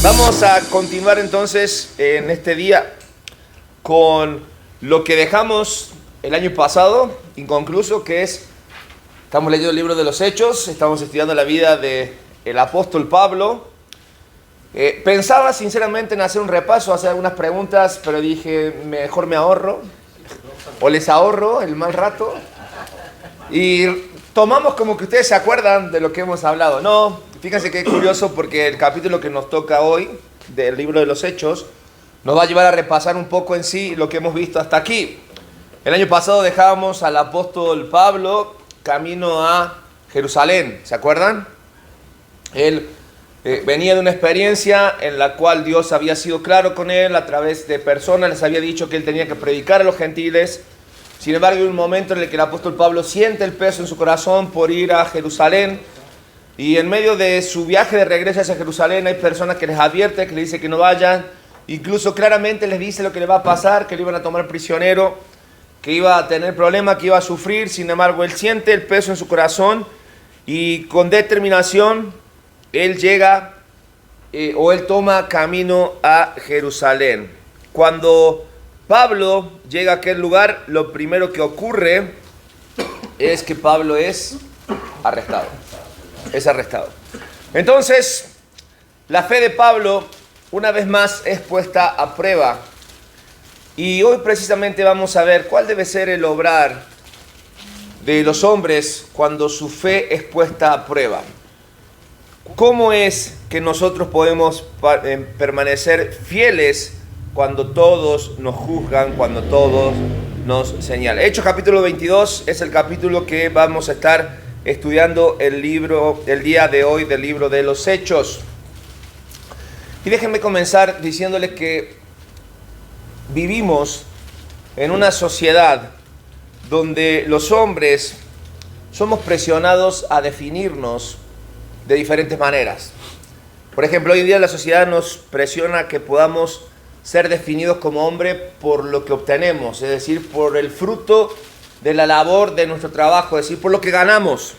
Vamos a continuar entonces en este día con lo que dejamos el año pasado, inconcluso, que es, estamos leyendo el libro de los Hechos, estamos estudiando la vida del apóstol Pablo. Pensaba sinceramente en hacer un repaso, hacer algunas preguntas, pero dije, mejor me ahorro, o les ahorro el mal rato, y tomamos como que ustedes se acuerdan de lo que hemos hablado. No, fíjense que es curioso porque el capítulo que nos toca hoy, del libro de los Hechos, nos va a llevar a repasar un poco en sí lo que hemos visto hasta aquí. El año pasado dejábamos al apóstol Pablo camino a Jerusalén, ¿se acuerdan? Él venía de una experiencia en la cual Dios había sido claro con él a través de personas, les había dicho que él tenía que predicar a los gentiles. Sin embargo, hay un momento en el que el apóstol Pablo siente el peso en su corazón por ir a Jerusalén, y en medio de su viaje de regreso hacia Jerusalén hay personas que les advierte, que le dice que no vayan, incluso claramente les dice lo que le va a pasar, que le iban a tomar prisionero, que iba a tener problemas, que iba a sufrir. Sin embargo, él siente el peso en su corazón y con determinación él llega o él toma camino a Jerusalén. Cuando Pablo llega a aquel lugar, lo primero que ocurre es que Pablo es arrestado. Es arrestado. Entonces, la fe de Pablo, una vez más, es puesta a prueba. Y hoy precisamente vamos a ver cuál debe ser el obrar de los hombres cuando su fe es puesta a prueba. ¿Cómo es que nosotros podemos permanecer fieles cuando todos nos juzgan, cuando todos nos señalan? Hechos capítulo 22 es el capítulo que vamos a estar estudiando el día de hoy del libro de los Hechos. Y déjenme comenzar diciéndoles que vivimos en una sociedad donde los hombres somos presionados a definirnos de diferentes maneras. Por ejemplo, hoy en día la sociedad nos presiona a que podamos ser definidos como hombre por lo que obtenemos, es decir, por el fruto de la labor de nuestro trabajo, es decir, por lo que ganamos.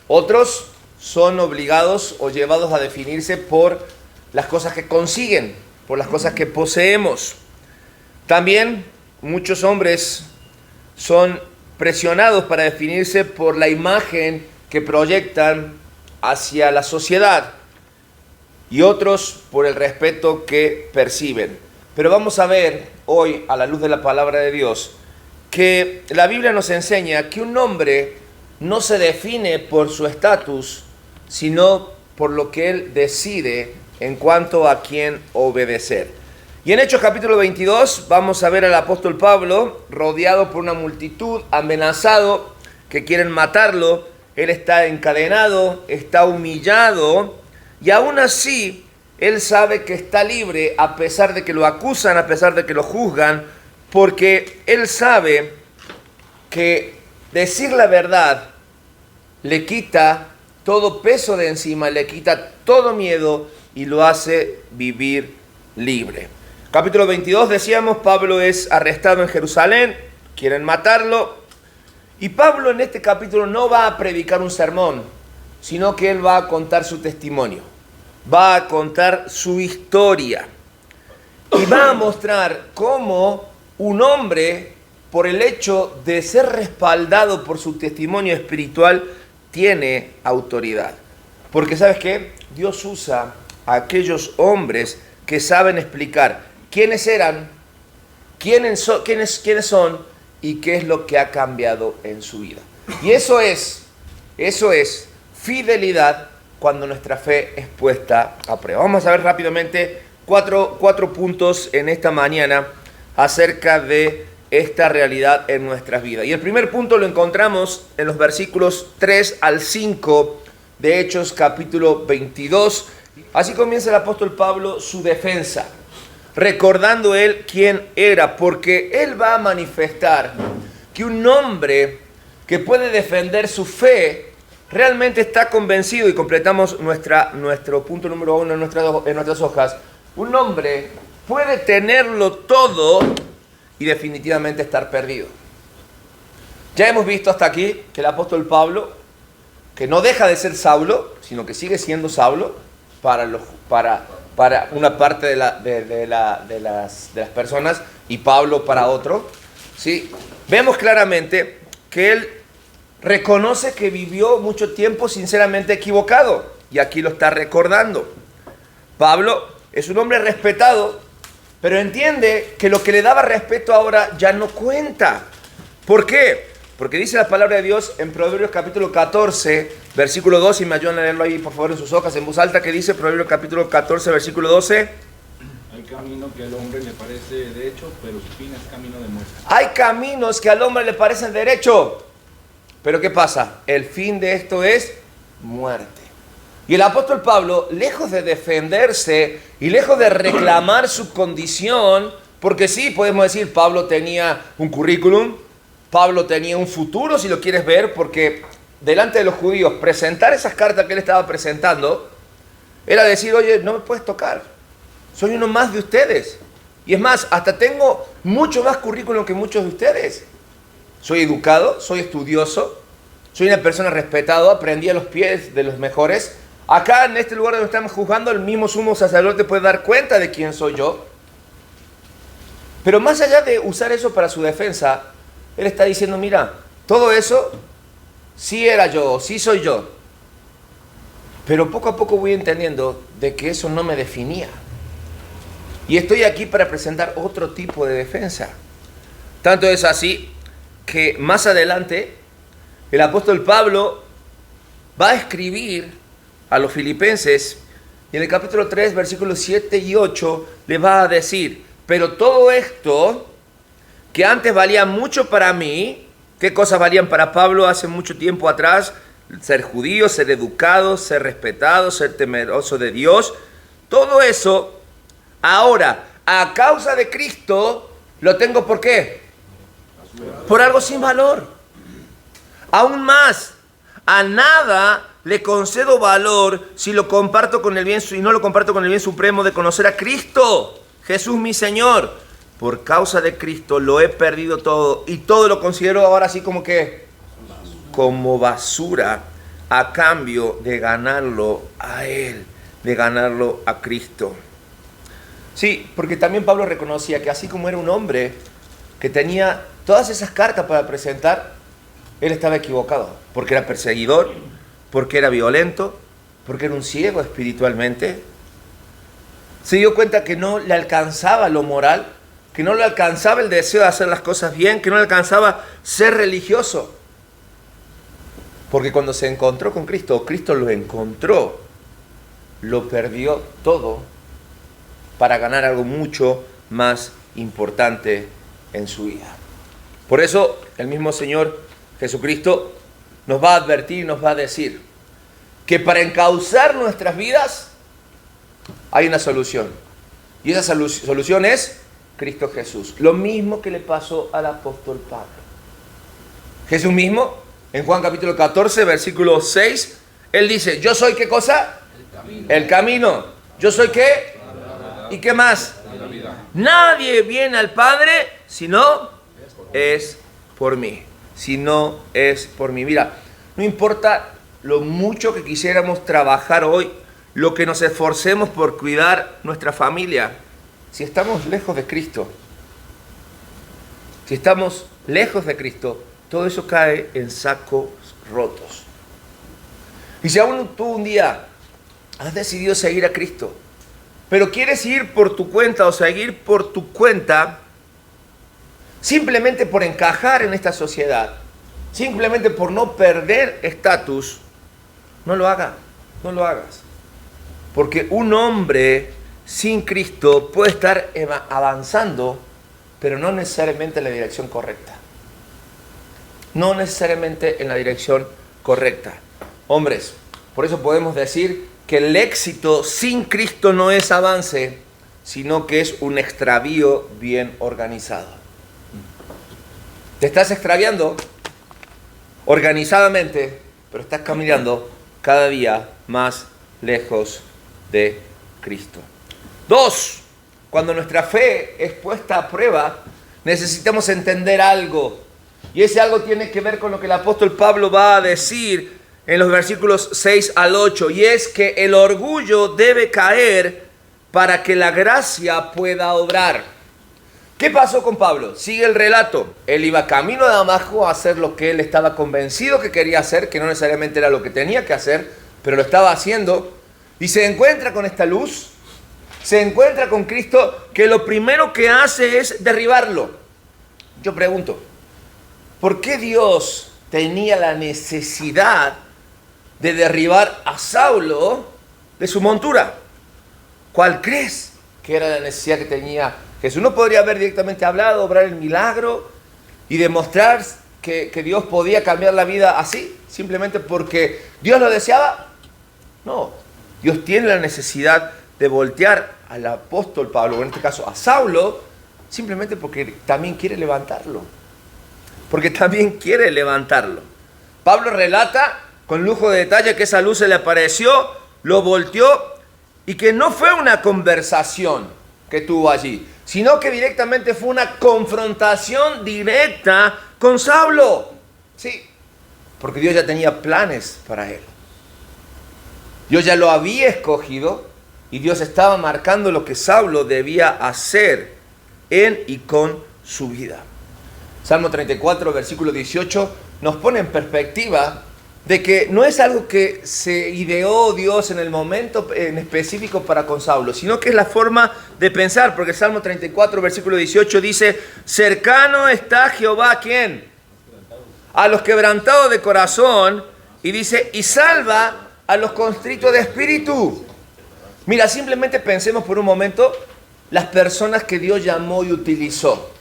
Otros son obligados o llevados a definirse por las cosas que consiguen, por las cosas que poseemos. También muchos hombres son presionados para definirse por la imagen que proyectan hacia la sociedad y otros por el respeto que perciben. Pero vamos a ver hoy, a la luz de la palabra de Dios, que la Biblia nos enseña que un hombre no se define por su estatus, sino por lo que él decide en cuanto a quién obedecer. Y en Hechos capítulo 22 vamos a ver al apóstol Pablo rodeado por una multitud, amenazado, que quieren matarlo. Él está encadenado, está humillado, y aún así él sabe que está libre a pesar de que lo acusan, a pesar de que lo juzgan, porque él sabe que decir la verdad le quita todo peso de encima, le quita todo miedo y lo hace vivir libre. Capítulo 22, decíamos, Pablo es arrestado en Jerusalén, quieren matarlo, y Pablo en este capítulo no va a predicar un sermón, sino que él va a contar su testimonio, va a contar su historia, y va a mostrar cómo un hombre, por el hecho de ser respaldado por su testimonio espiritual, tiene autoridad. Porque ¿sabes qué? Dios usa a aquellos hombres que saben explicar quiénes eran, quiénes son y qué es lo que ha cambiado en su vida. Y eso es fidelidad cuando nuestra fe es puesta a prueba. Vamos a ver rápidamente cuatro puntos en esta mañana acerca de esta realidad en nuestras vidas. Y el primer punto lo encontramos en los versículos 3 al 5 de Hechos capítulo 22. Así comienza el apóstol Pablo su defensa, recordando él quién era, porque él va a manifestar que un hombre que puede defender su fe realmente está convencido, y completamos nuestro punto número 1 en nuestras hojas. Un hombre puede tenerlo todo y definitivamente estar perdido. Ya hemos visto hasta aquí que el apóstol Pablo, que no deja de ser Saulo, sino que sigue siendo Saulo para para una parte de las personas y Pablo para otro, ¿sí? Vemos claramente que él reconoce que vivió mucho tiempo sinceramente equivocado y aquí lo está recordando. Pablo es un hombre respetado, pero entiende que lo que le daba respeto ahora ya no cuenta. ¿Por qué? Porque dice la palabra de Dios en Proverbios capítulo 14, versículo 12, y me ayudan a leerlo ahí por favor en sus hojas en voz alta, que dice Proverbios capítulo 14, versículo 12. Hay camino que al hombre le parece derecho, pero su fin es camino de muerte. Hay caminos que al hombre le parecen derecho, pero ¿qué pasa? El fin de esto es muerte. Y el apóstol Pablo, lejos de defenderse y lejos de reclamar su condición, porque sí, podemos decir, Pablo tenía un currículum, Pablo tenía un futuro, si lo quieres ver, porque delante de los judíos, presentar esas cartas que él estaba presentando, era decir, oye, no me puedes tocar, soy uno más de ustedes. Y es más, hasta tengo mucho más currículum que muchos de ustedes. Soy educado, soy estudioso, soy una persona respetada, aprendí a los pies de los mejores. Acá en este lugar donde estamos juzgando, el mismo sumo sacerdote puede dar cuenta de quién soy yo. Pero más allá de usar eso para su defensa, él está diciendo, mira, todo eso sí era yo, sí soy yo. Pero poco a poco voy entendiendo de que eso no me definía. Y estoy aquí para presentar otro tipo de defensa. Tanto es así que más adelante el apóstol Pablo va a escribir a los filipenses y en el capítulo 3, versículos 7 y 8 le va a decir, pero todo esto que antes valía mucho para mí, ¿qué cosas valían para Pablo hace mucho tiempo atrás? Ser judío, ser educado, ser respetado, ser temeroso de Dios. Todo eso, ahora, a causa de Cristo, lo tengo ¿por qué? Por algo sin valor. Aún más, a nada le concedo valor si lo comparto con el bien y no lo comparto con el bien supremo de conocer a Cristo, Jesús mi Señor. Por causa de Cristo lo he perdido todo y todo lo considero ahora así como que como basura a cambio de ganarlo a Él, de ganarlo a Cristo. Sí, porque también Pablo reconocía que así como era un hombre que tenía todas esas cartas para presentar, él estaba equivocado, porque era perseguidor, porque era violento, porque era un ciego espiritualmente. Se dio cuenta que no le alcanzaba lo moral, que no le alcanzaba el deseo de hacer las cosas bien, que no le alcanzaba ser religioso. Porque cuando se encontró con Cristo, Cristo lo encontró, lo perdió todo para ganar algo mucho más importante en su vida. Por eso el mismo Señor Jesucristo nos va a advertir y nos va a decir que para encauzar nuestras vidas hay una solución. Y esa solución es Cristo Jesús. Lo mismo que le pasó al apóstol Pablo. Jesús mismo, en Juan capítulo 14, versículo 6, él dice, yo soy ¿qué cosa? El camino. ¿Yo soy qué? ¿Y qué más? Nadie viene al Padre si no es por mí. Si no es por mí. Mira, no importa lo mucho que quisiéramos trabajar hoy, lo que nos esforcemos por cuidar nuestra familia, si estamos lejos de Cristo, si estamos lejos de Cristo, todo eso cae en sacos rotos. Y si aún tú un día has decidido seguir a Cristo, pero quieres ir por tu cuenta o seguir por tu cuenta, simplemente por encajar en esta sociedad, simplemente por no perder estatus, no lo hagas, no lo hagas. Porque un hombre sin Cristo puede estar avanzando, pero no necesariamente en la dirección correcta. No necesariamente en la dirección correcta. Hombres, por eso podemos decir que el éxito sin Cristo no es avance, sino que es un extravío bien organizado. Te estás extraviando organizadamente, pero estás caminando cada día más lejos de Cristo. 2. Cuando nuestra fe es puesta a prueba, necesitamos entender algo. Y ese algo tiene que ver con lo que el apóstol Pablo va a decir en los versículos 6 al 8. Y es que el orgullo debe caer para que la gracia pueda obrar. ¿Qué pasó con Pablo? Sigue el relato. Él iba camino de Damasco a hacer lo que él estaba convencido que quería hacer, que no necesariamente era lo que tenía que hacer, pero lo estaba haciendo. Y se encuentra con esta luz, se encuentra con Cristo, que lo primero que hace es derribarlo. Yo pregunto, ¿por qué Dios tenía la necesidad de derribar a Saulo de su montura? ¿Cuál crees que era la necesidad que tenía Jesús? ¿No podría haber directamente hablado, obrar el milagro y demostrar que Dios podía cambiar la vida así? ¿Simplemente porque Dios lo deseaba? No, Dios tiene la necesidad de voltear al apóstol Pablo, o en este caso a Saulo, simplemente porque también quiere levantarlo. Porque también quiere levantarlo. Pablo relata con lujo de detalle que esa luz se le apareció, lo volteó, y que no fue una conversación que tuvo allí, sino que directamente fue una confrontación directa con Saulo. Sí, porque Dios ya tenía planes para él. Dios ya lo había escogido y Dios estaba marcando lo que Saulo debía hacer en y con su vida. Salmo 34, versículo 18, nos pone en perspectiva de que no es algo que se ideó Dios en el momento en específico para con Saulo, sino que es la forma de pensar, porque el Salmo 34, versículo 18 dice: cercano está Jehová, ¿a quién? A los quebrantados de corazón, y dice, y salva a los constritos de espíritu. Mira, simplemente pensemos por un momento las personas que Dios llamó y utilizó.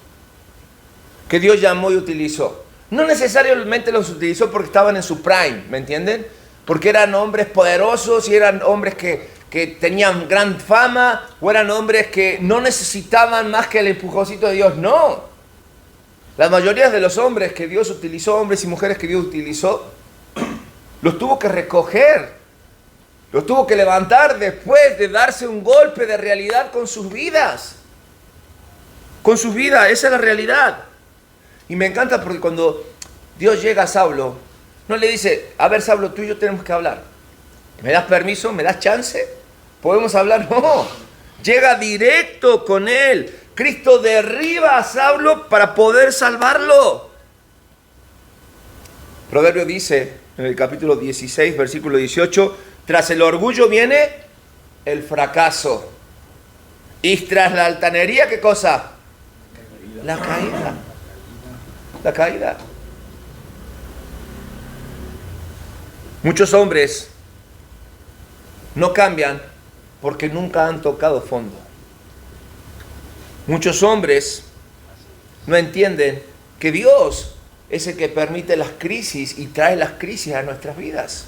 Que Dios llamó y utilizó. No necesariamente los utilizó porque estaban en su prime, ¿me entienden? Porque eran hombres poderosos y eran hombres que tenían gran fama, o eran hombres que no necesitaban más que el empujoncito de Dios. No. La mayoría de los hombres que Dios utilizó, hombres y mujeres que Dios utilizó, los tuvo que recoger, los tuvo que levantar después de darse un golpe de realidad con sus vidas. Con sus vidas, esa es la realidad. Y me encanta porque cuando Dios llega a Saulo, no le dice: a ver, Saulo, tú y yo tenemos que hablar. ¿Me das permiso? ¿Me das chance? ¿Podemos hablar? No. Llega directo con él. Cristo derriba a Saulo para poder salvarlo. Proverbio dice en el capítulo 16, versículo 18: tras el orgullo viene el fracaso. Y tras la altanería, ¿qué cosa? La caída. La caída. Muchos hombres no cambian porque nunca han tocado fondo. Muchos hombres no entienden que Dios es el que permite las crisis y trae las crisis a nuestras vidas.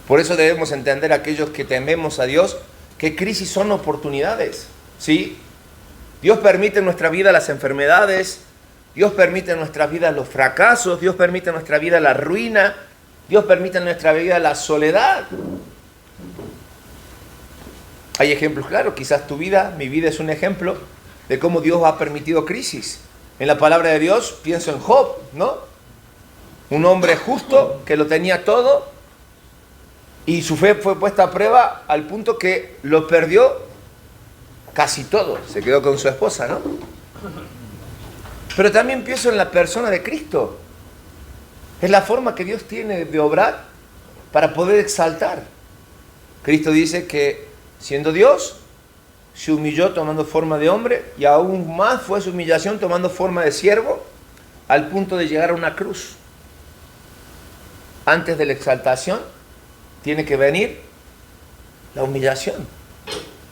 Por eso debemos entender, aquellos que tememos a Dios, que crisis son oportunidades. ¿Sí? Dios permite en nuestra vida las enfermedades, Dios permite en nuestra vida los fracasos, Dios permite en nuestra vida la ruina, Dios permite en nuestra vida la soledad. Hay ejemplos claros, quizás tu vida, mi vida es un ejemplo de cómo Dios ha permitido crisis. En la palabra de Dios pienso en Job, ¿no? Un hombre justo que lo tenía todo y su fe fue puesta a prueba al punto que lo perdió casi todo. Se quedó con su esposa, ¿no? Pero también pienso en la persona de Cristo. Es la forma que Dios tiene de obrar para poder exaltar. Cristo dice que siendo Dios, se humilló tomando forma de hombre, y aún más fue su humillación tomando forma de siervo, al punto de llegar a una cruz. Antes de la exaltación tiene que venir la humillación,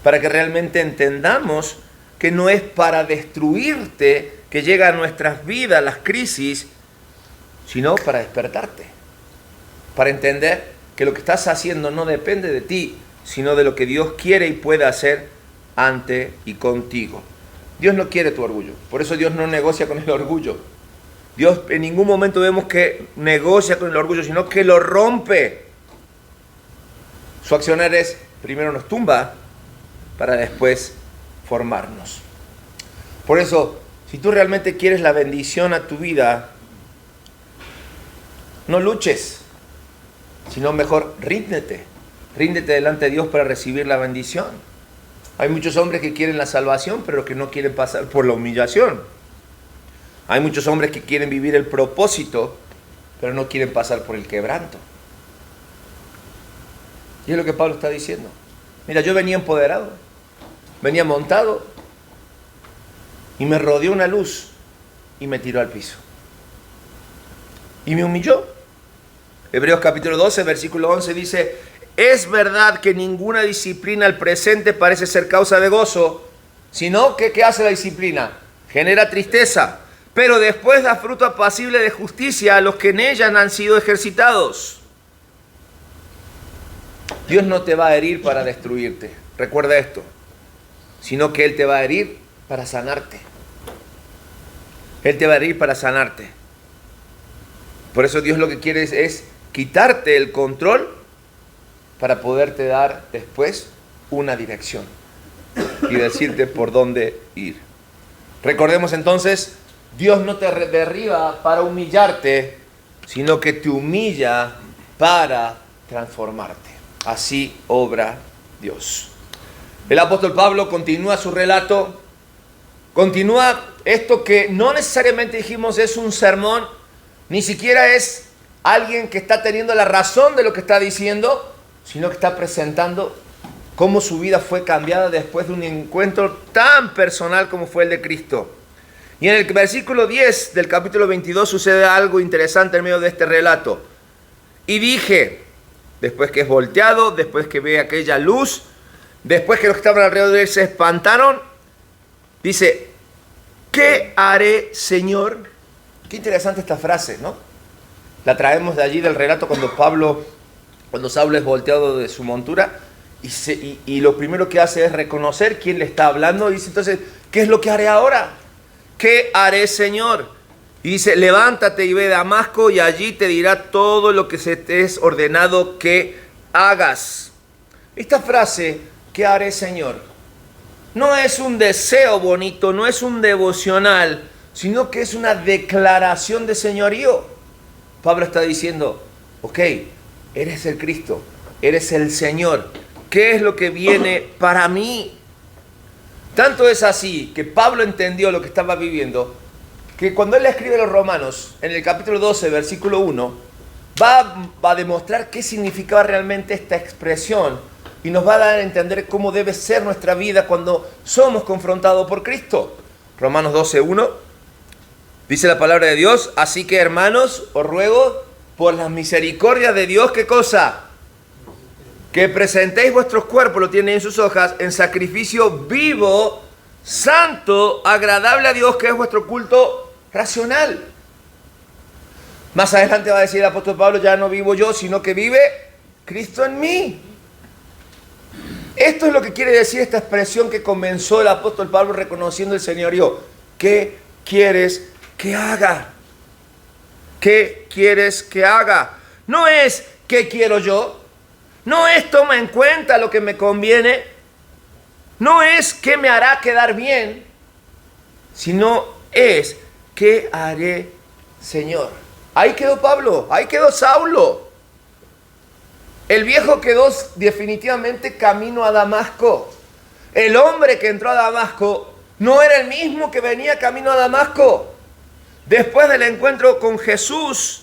para que realmente entendamos que no es para destruirte que llegan a nuestras vidas las crisis, sino para despertarte, para entender que lo que estás haciendo no depende de ti, sino de lo que Dios quiere y puede hacer ante y contigo. Dios no quiere tu orgullo, por eso Dios no negocia con el orgullo. Dios en ningún momento vemos que negocia con el orgullo, sino que lo rompe. Su accionar es, primero nos tumba, para después formarnos. Por eso, si tú realmente quieres la bendición a tu vida, no luches, sino mejor ríndete. Ríndete delante de Dios para recibir la bendición. Hay muchos hombres que quieren la salvación, pero que no quieren pasar por la humillación. Hay muchos hombres que quieren vivir el propósito, pero no quieren pasar por el quebranto. Y es lo que Pablo está diciendo. Mira, yo venía empoderado, venía montado, y me rodeó una luz y me tiró al piso. Y me humilló. Hebreos capítulo 12, versículo 11 dice: es verdad que ninguna disciplina al presente parece ser causa de gozo, sino que ¿qué hace la disciplina? Genera tristeza, pero después da fruto apacible de justicia a los que en ella han sido ejercitados. Dios no te va a herir para destruirte, recuerda esto, sino que Él te va a herir para sanarte. Él te va a herir para sanarte. Por eso Dios lo que quiere es quitarte el control para poderte dar después una dirección y decirte por dónde ir. Recordemos entonces, Dios no te derriba para humillarte, sino que te humilla para transformarte. Así obra Dios. El apóstol Pablo continúa su relato, continúa esto que no necesariamente dijimos es un sermón, ni siquiera es alguien que está teniendo la razón de lo que está diciendo, sino que está presentando cómo su vida fue cambiada después de un encuentro tan personal como fue el de Cristo. Y en el versículo 10 del capítulo 22 sucede algo interesante en medio de este relato. Y dije, después que es volteado, después que ve aquella luz, después que los que estaban alrededor de él se espantaron, dice: ¿qué haré, Señor? Qué interesante esta frase, ¿no? La traemos de allí del relato cuando Saulo es volteado de su montura y lo primero que hace es reconocer quién le está hablando y dice entonces, ¿qué es lo que haré ahora? ¿Qué haré, Señor? Y dice: levántate y ve a Damasco y allí te dirá todo lo que se te es ordenado que hagas. Esta frase, ¿qué haré, Señor?, no es un deseo bonito, no es un devocional, sino que es una declaración de señorío. Pablo está diciendo: ok, eres el Cristo, eres el Señor. ¿Qué es lo que viene para mí? Tanto es así que Pablo entendió lo que estaba viviendo, que cuando él le escribe a los Romanos, en el capítulo 12, versículo 1, va a demostrar qué significaba realmente esta expresión y nos va a dar a entender cómo debe ser nuestra vida cuando somos confrontados por Cristo. Romanos 12, 1, dice la palabra de Dios: así que, hermanos, os ruego por las misericordias de Dios, ¿qué cosa? Que presentéis vuestros cuerpos, lo tienen en sus hojas, en sacrificio vivo, santo, agradable a Dios, que es vuestro culto racional. Más adelante va a decir el apóstol Pablo: ya no vivo yo, sino que vive Cristo en mí. Esto es lo que quiere decir esta expresión que comenzó el apóstol Pablo reconociendo el señorío. ¿Qué quieres que haga? ¿Qué quieres que haga? No es ¿qué quiero yo? No es toma en cuenta lo que me conviene. No es qué me hará quedar bien. Sino es ¿qué haré, Señor? Ahí quedó Pablo, ahí quedó Saulo. El viejo quedó definitivamente camino a Damasco. El hombre que entró a Damasco no era el mismo que venía camino a Damasco. Después del encuentro con Jesús,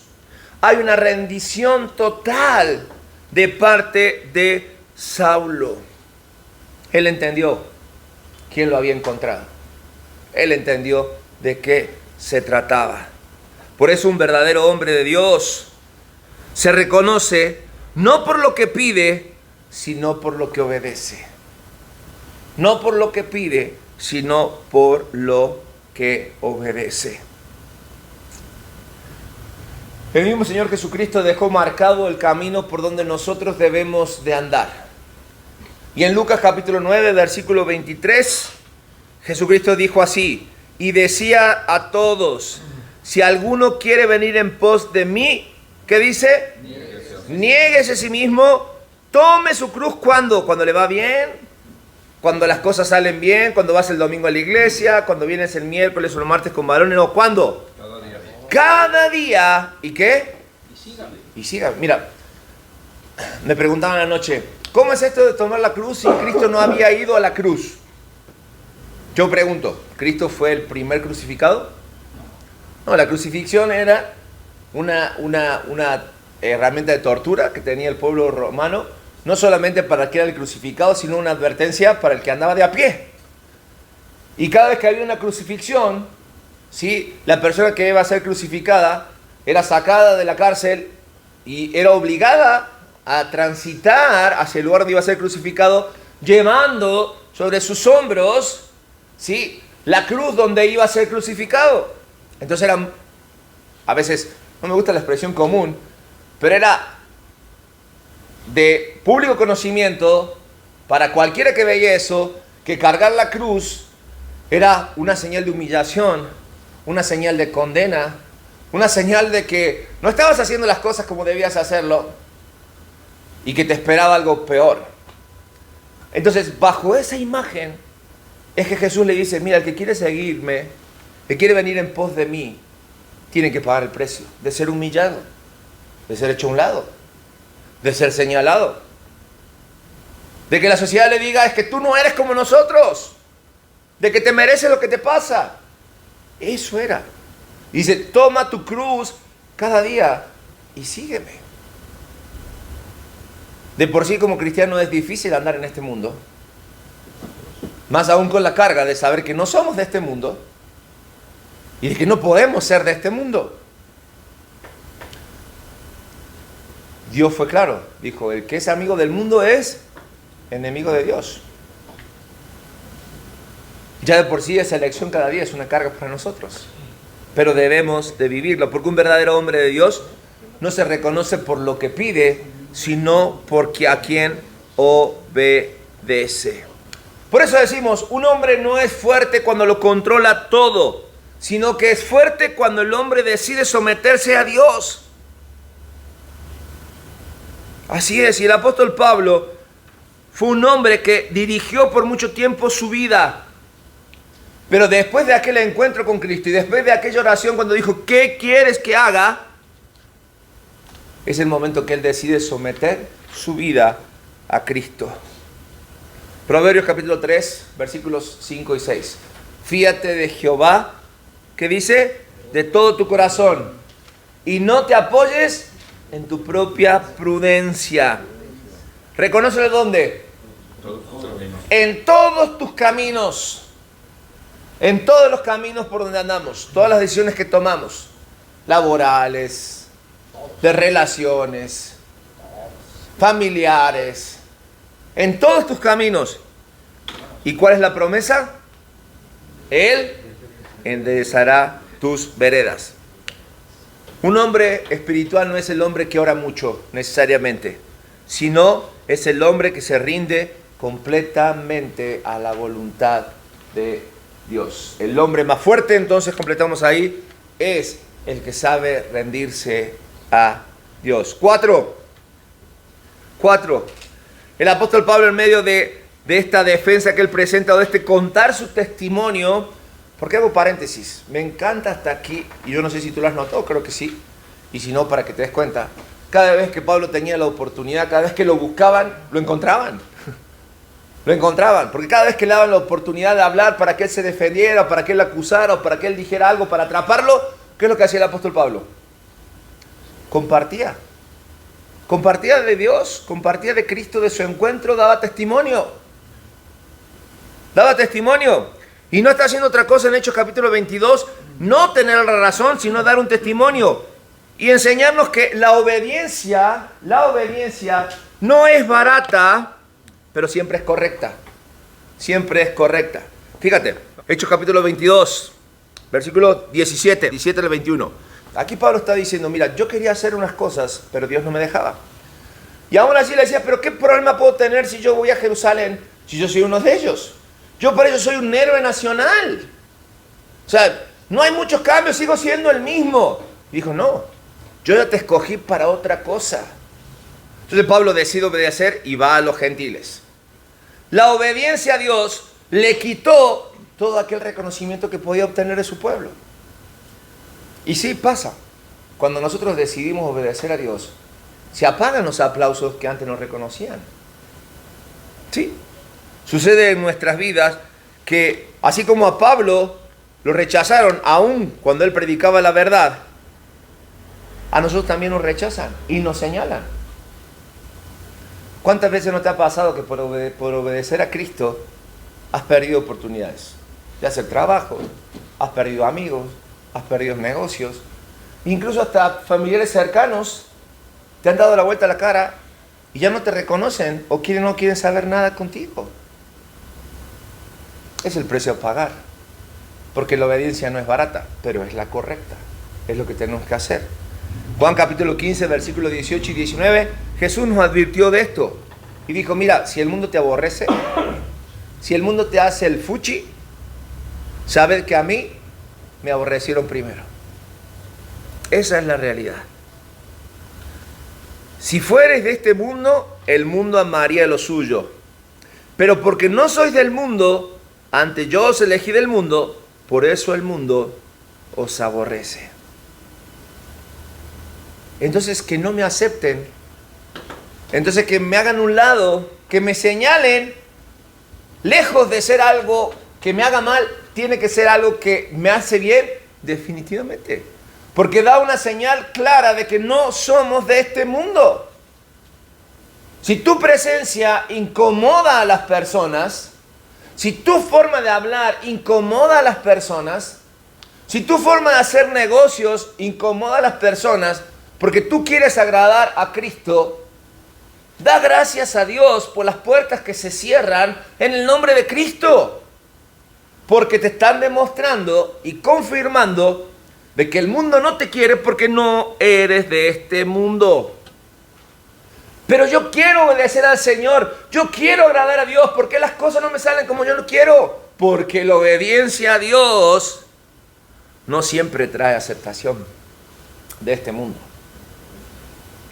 hay una rendición total de parte de Saulo. Él entendió quién lo había encontrado. Él entendió de qué se trataba. Por eso un verdadero hombre de Dios se reconoce no por lo que pide, sino por lo que obedece. No por lo que pide, sino por lo que obedece. El mismo Señor Jesucristo dejó marcado el camino por donde nosotros debemos de andar. Y en Lucas capítulo 9, versículo 23, Jesucristo dijo así: y decía a todos, si alguno quiere venir en pos de mí, ¿qué dice? Niéguese a sí mismo, tome su cruz. ¿Cuándo? Cuando le va bien, cuando las cosas salen bien, cuando vas el domingo a la iglesia, cuando vienes el miércoles o el martes con varones. No, ¿cuándo? Cada día. ¿Y qué? Y sígame. Mira, me preguntaban anoche, ¿Cómo es esto de tomar la cruz si Cristo no había ido a la cruz? Yo pregunto, ¿Cristo fue el primer crucificado? No, la crucifixión era una herramienta de tortura que tenía el pueblo romano, no solamente para el que era el crucificado, sino una advertencia para el que andaba de a pie. Y cada vez que había una crucifixión, ¿sí?, la persona que iba a ser crucificada era sacada de la cárcel y era obligada a transitar hacia el lugar donde iba a ser crucificado, llevando sobre sus hombros, ¿sí?, la cruz donde iba a ser crucificado. Entonces era, a veces, no me gusta la expresión común, pero era de público conocimiento para cualquiera que veía eso, que cargar la cruz era una señal de humillación, una señal de condena, una señal de que no estabas haciendo las cosas como debías hacerlo y que te esperaba algo peor. Entonces, bajo esa imagen es que Jesús le dice, mira, el que quiere seguirme, que quiere venir en pos de mí, tiene que pagar el precio de ser humillado, de ser hecho a un lado, de ser señalado, de que la sociedad le diga, es que tú no eres como nosotros, de que te mereces lo que te pasa. Eso era. Dice, toma tu cruz cada día y sígueme. De por sí como cristiano es difícil andar en este mundo, más aún con la carga de saber que no somos de este mundo y de que no podemos ser de este mundo. Dios fue claro, dijo, el que es amigo del mundo es enemigo de Dios. Ya de por sí esa elección cada día es una carga para nosotros, pero debemos de vivirlo, porque un verdadero hombre de Dios no se reconoce por lo que pide, sino porque a quien obedece. Por eso decimos, un hombre no es fuerte cuando lo controla todo, sino que es fuerte cuando el hombre decide someterse a Dios. Así es, y el apóstol Pablo fue un hombre que dirigió por mucho tiempo su vida. Pero después de aquel encuentro con Cristo y después de aquella oración cuando dijo, ¿qué quieres que haga?, es el momento que él decide someter su vida a Cristo. Proverbios capítulo 3, versículos 5 y 6. Fíate de Jehová, ¿qué dice? De todo tu corazón, y no te apoyes en tu propia prudencia. Reconócelo ¿dónde? En todos tus caminos. En todos los caminos por donde andamos, todas las decisiones que tomamos, laborales, de relaciones, familiares, en todos tus caminos. ¿Y cuál es la promesa? Él enderezará tus veredas. Un hombre espiritual no es el hombre que ora mucho necesariamente, sino es el hombre que se rinde completamente a la voluntad de Dios. El hombre más fuerte, entonces completamos ahí, es el que sabe rendirse a Dios. 4. El apóstol Pablo, en medio de esta defensa que él presenta, o de este contar su testimonio, porque hago paréntesis, me encanta hasta aquí, y yo no sé si tú lo has notado, creo que sí, y si no, para que te des cuenta, cada vez que Pablo tenía la oportunidad, cada vez que lo buscaban, lo encontraban. Lo encontraban, porque cada vez que le daban la oportunidad de hablar para que él se defendiera, para que él lo acusara, o para que él dijera algo para atraparlo, ¿qué es lo que hacía el apóstol Pablo? Compartía de Dios, compartía de Cristo, de su encuentro, daba testimonio. Y no está haciendo otra cosa en Hechos capítulo 22, no tener la razón, sino dar un testimonio y enseñarnos que la obediencia no es barata, pero siempre es correcta. Fíjate, Hechos capítulo 22, versículo 17 al 21. Aquí Pablo está diciendo, mira, yo quería hacer unas cosas, pero Dios no me dejaba. Y aún así le decía, pero ¿qué problema puedo tener si yo voy a Jerusalén, si yo soy uno de ellos? Yo por eso soy un héroe nacional. O sea, no hay muchos cambios, sigo siendo el mismo. Y dijo, no, yo ya te escogí para otra cosa. Entonces Pablo decide obedecer y va a los gentiles. La obediencia a Dios le quitó todo aquel reconocimiento que podía obtener de su pueblo. Y sí pasa, cuando nosotros decidimos obedecer a Dios, se apagan los aplausos que antes nos reconocían. Sí, sucede en nuestras vidas que así como a Pablo lo rechazaron aún cuando él predicaba la verdad, a nosotros también nos rechazan y nos señalan. ¿Cuántas veces no te ha pasado que por obedecer a Cristo has perdido oportunidades? De hacer trabajo, has perdido amigos, has perdido negocios, incluso hasta familiares cercanos te han dado la vuelta a la cara y ya no te reconocen o no quieren saber nada contigo. Es el precio a pagar, porque la obediencia no es barata, pero es la correcta, es lo que tenemos que hacer. Juan capítulo 15, versículos 18 y 19, Jesús nos advirtió de esto y dijo, mira, si el mundo te aborrece, si el mundo te hace el fuchi, sabed que a mí me aborrecieron primero. Esa es la realidad. Si fueres de este mundo, el mundo amaría lo suyo. Pero porque no sois del mundo, antes yo os elegí del mundo, por eso el mundo os aborrece. Entonces que no me acepten, entonces que me hagan un lado, que me señalen, lejos de ser algo que me haga mal, tiene que ser algo que me hace bien, definitivamente. Porque da una señal clara de que no somos de este mundo. Si tu presencia incomoda a las personas, si tu forma de hablar incomoda a las personas, si tu forma de hacer negocios incomoda a las personas, porque tú quieres agradar a Cristo, da gracias a Dios por las puertas que se cierran en el nombre de Cristo. Porque te están demostrando y confirmando de que el mundo no te quiere porque no eres de este mundo. Pero yo quiero obedecer al Señor, yo quiero agradar a Dios. ¿Por qué las cosas no me salen como yo lo quiero? Porque la obediencia a Dios no siempre trae aceptación de este mundo.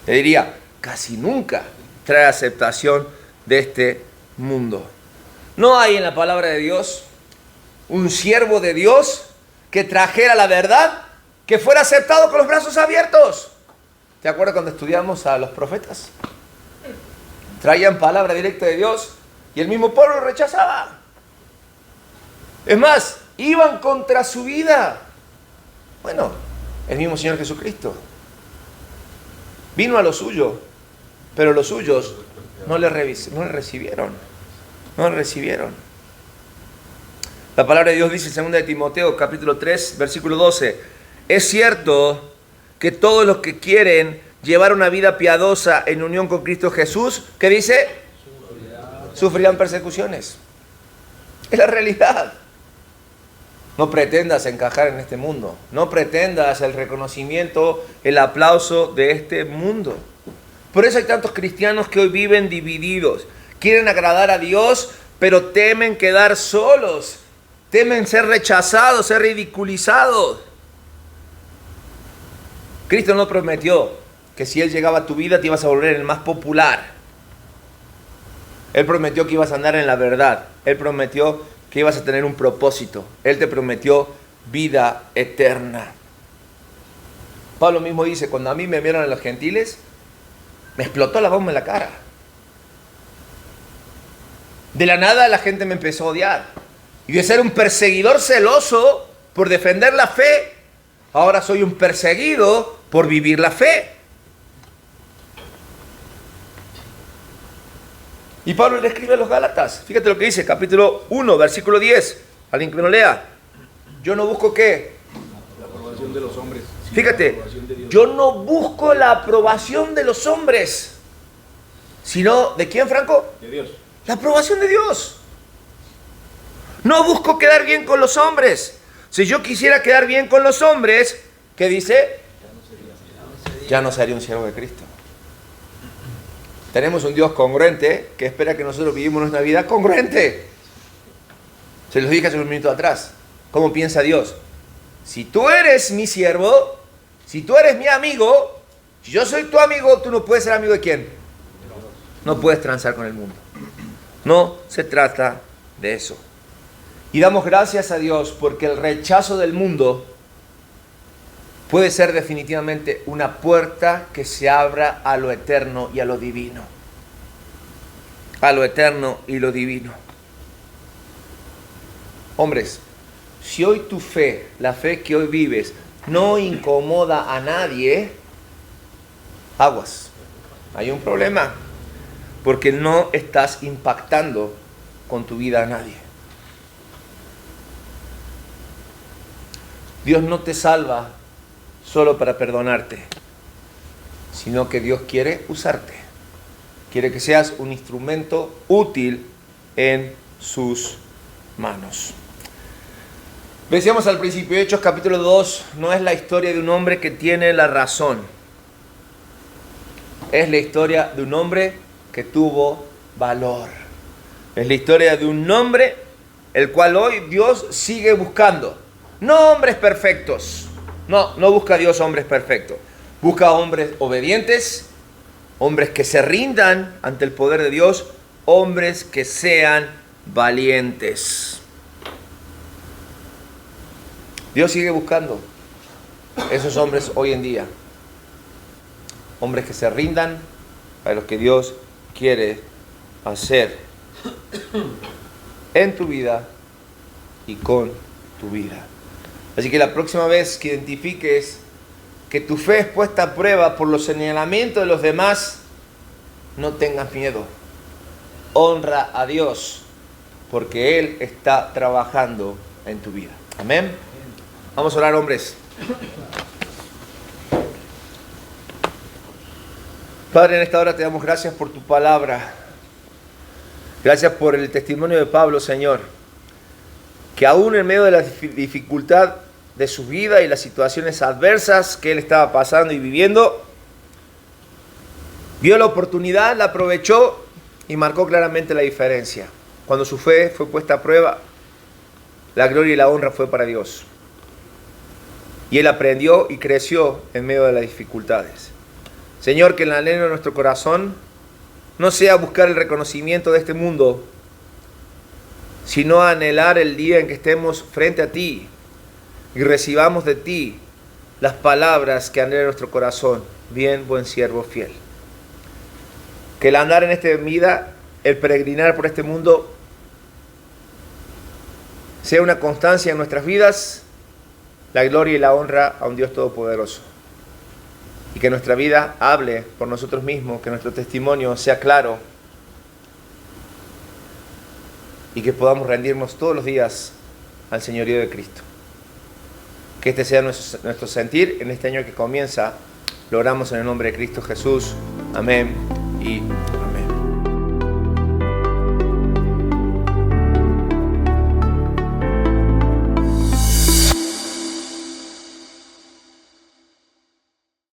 Te diría, casi nunca trae aceptación de este mundo. No hay en la palabra de Dios un siervo de Dios que trajera la verdad, que fuera aceptado con los brazos abiertos. ¿Te acuerdas cuando estudiamos a los profetas? Traían palabra directa de Dios y el mismo pueblo lo rechazaba. Es más, iban contra su vida. Bueno, el mismo Señor Jesucristo vino a lo suyo, pero los suyos no le recibieron. No le recibieron. La palabra de Dios dice en 2 de Timoteo, capítulo 3, versículo 12. Es cierto que todos los que quieren llevar una vida piadosa en unión con Cristo Jesús, ¿qué dice? Sufrirán persecuciones. Es la realidad. No pretendas encajar en este mundo. No pretendas el reconocimiento, el aplauso de este mundo. Por eso hay tantos cristianos que hoy viven divididos. Quieren agradar a Dios, pero temen quedar solos. Temen ser rechazados, ser ridiculizados. Cristo no prometió que si Él llegaba a tu vida te ibas a volver el más popular. Él prometió que ibas a andar en la verdad. Él prometió que ibas a tener un propósito. Él te prometió vida eterna. Pablo mismo dice, cuando a mí me vieron a los gentiles, me explotó la bomba en la cara. De la nada la gente me empezó a odiar. Y de ser un perseguidor celoso por defender la fe, ahora soy un perseguido por vivir la fe. Y Pablo le escribe a los Gálatas. Fíjate lo que dice, capítulo 1, versículo 10. Alguien que no lea. Yo no busco ¿qué? La aprobación de los hombres. Fíjate, yo no busco la aprobación de los hombres, sino ¿de quién, Franco? De Dios. La aprobación de Dios. No busco quedar bien con los hombres. Si yo quisiera quedar bien con los hombres, ¿qué dice? Ya no sería un siervo de Cristo. Tenemos un Dios congruente que espera que nosotros vivimos nuestra vida congruente. Se los dije hace un minuto atrás. ¿Cómo piensa Dios? Si tú eres mi siervo, si tú eres mi amigo, si yo soy tu amigo, tú no puedes ser amigo de quién. No puedes transar con el mundo. No se trata de eso. Y damos gracias a Dios porque el rechazo del mundo puede ser definitivamente una puerta que se abra a lo eterno y a lo divino. a lo eterno y lo divino. Hombres, si hoy tu fe, la fe que hoy vives, no incomoda a nadie, aguas, hay un problema, porque no estás impactando con tu vida a nadie. Dios no te salva solo para perdonarte, sino que Dios quiere usarte. Quiere que seas un instrumento útil en sus manos. Decíamos al principio, Hechos capítulo 2, no es la historia de un hombre que tiene la razón. Es la historia de un hombre que tuvo valor. Es la historia de un hombre el cual hoy Dios sigue buscando. No hombres perfectos. No busca Dios hombres perfectos. Busca hombres obedientes, hombres que se rindan ante el poder de Dios, hombres que sean valientes. Dios sigue buscando esos hombres hoy en día. Hombres que se rindan a lo que Dios quiere hacer en tu vida y con tu vida. Así que la próxima vez que identifiques que tu fe es puesta a prueba por los señalamientos de los demás, no tengas miedo. Honra a Dios, porque Él está trabajando en tu vida. Amén. Vamos a orar, hombres. Padre, en esta hora te damos gracias por tu palabra. Gracias por el testimonio de Pablo, Señor, que aún en medio de la dificultad de su vida y las situaciones adversas que él estaba pasando y viviendo, vio la oportunidad, la aprovechó y marcó claramente la diferencia. Cuando su fe fue puesta a prueba, la gloria y la honra fue para Dios. Y él aprendió y creció en medio de las dificultades. Señor, que el anhelo de nuestro corazón no sea buscar el reconocimiento de este mundo, sino anhelar el día en que estemos frente a ti y recibamos de ti las palabras que anhela nuestro corazón. Bien, buen siervo fiel. Que el andar en esta vida, el peregrinar por este mundo, sea una constancia en nuestras vidas, la gloria y la honra a un Dios todopoderoso. Y que nuestra vida hable por nosotros mismos, que nuestro testimonio sea claro y que podamos rendirnos todos los días al señorío de Cristo. Que este sea nuestro sentir en este año que comienza. Lo oramos en el nombre de Cristo Jesús. Amén y amén.